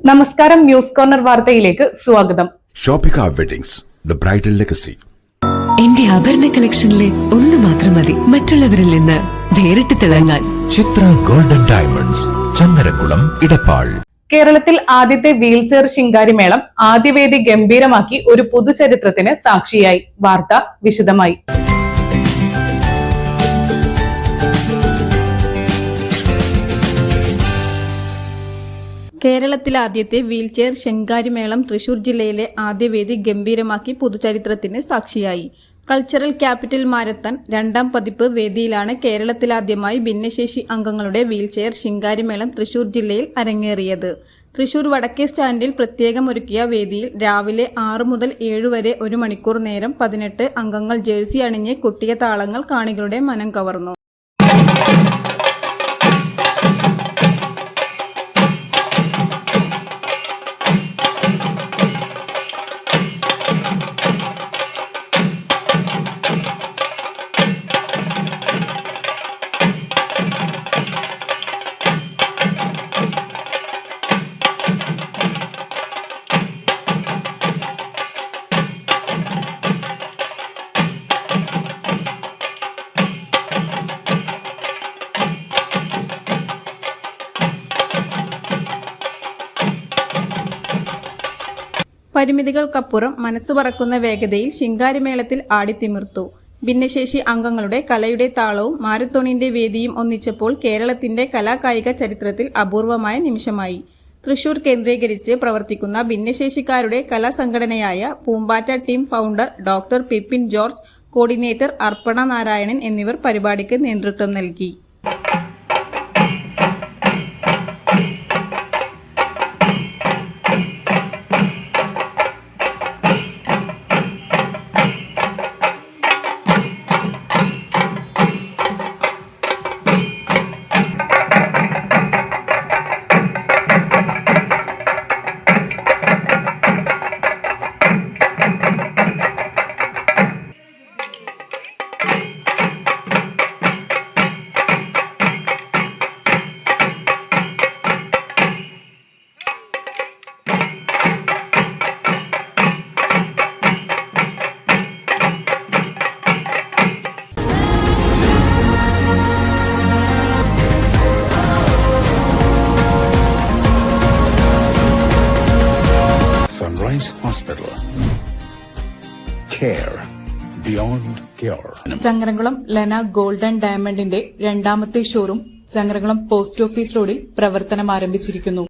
നമസ്കാരം, news corner വാർത്തയിലേക്ക് സ്വാഗതം. Shoppika weddings, the bridal legacy. എന്റെ ആഭരണ കളക്ഷനിലെ ഒന്ന് മാത്രം മതി മറ്റുള്ളവരിൽ നിന്ന് വേറിട്ട് തിളങ്ങാൻ. ചിത്ര ഗോൾഡൻ ഡയമണ്ട്സ്, ചന്ദനകുളം, ഇടപ്പാൾ. കേരളത്തിൽ ആദ്യത്തെ വീൽചെയർ ശിങ്കാരിമേളം ആദ്യവേദി ഗംഭീരമാക്കി ഒരു പുതുചരിത്രത്തിന് സാക്ഷിയായി. വാർത്ത വിശദമായി. കേരളത്തിലെ ആദ്യത്തെ വീൽചെയർ ശിങ്കാരിമേളം തൃശൂർ ജില്ലയിലെ ആദ്യവേദി ഗംഭീരമാക്കി പുതുചരിത്രത്തിന് സാക്ഷിയായി. കൾച്ചറൽ ക്യാപിറ്റൽ മാരത്തൺ 2ാം പതിപ്പ് വേദിയിലാണ് കേരളത്തിലാദ്യമായി ഭിന്നശേഷി അംഗങ്ങളുടെ വീൽചെയർ ശിങ്കാരിമേളം തൃശൂർ ജില്ലയിൽ അരങ്ങേറിയത്. തൃശൂർ വടക്കേ സ്റ്റാൻഡിൽ പ്രത്യേകം ഒരുക്കിയ വേദിയിൽ രാവിലെ 6 മുതൽ 7 വരെ 1 മണിക്കൂർ നേരം 18 അംഗങ്ങൾ ജേഴ്സി അണിഞ്ഞ് കൊട്ടിയ താളങ്ങൾ കാണികളുടെ മനം കവർന്നു. പരിമിതികൾക്കപ്പുറം മനസ്സ് പറക്കുന്ന വേഗതയിൽ ശിങ്കാരിമേളത്തിൽ ആടിത്തിമിർത്തു. ഭിന്നശേഷി അംഗങ്ങളുടെ കലയുടെ താളവും മാരത്തോണിന്റെ വേദിയും ഒന്നിച്ചപ്പോൾ കേരളത്തിന്റെ കലാകായിക ചരിത്രത്തിൽ അപൂർവമായ നിമിഷമായി. തൃശൂർ കേന്ദ്രീകരിച്ച് പ്രവർത്തിക്കുന്ന ഭിന്നശേഷിക്കാരുടെ കലാസംഘടനയായ Poombatta team founder doctor Pippin George, coordinator Arpana Narayanan എന്നിവർ പരിപാടിക്ക് നേതൃത്വം നൽകി. Sunrise Hospital. Care beyond cure. Changaramkulam Lena golden ഡയമണ്ടിന്റെ 2ാമത്തെ ഷോറൂം ചങ്ങരംകുളം പോസ്റ്റ് ഓഫീസ് റോഡിൽ പ്രവർത്തനം ആരംഭിച്ചിരിക്കുന്നു.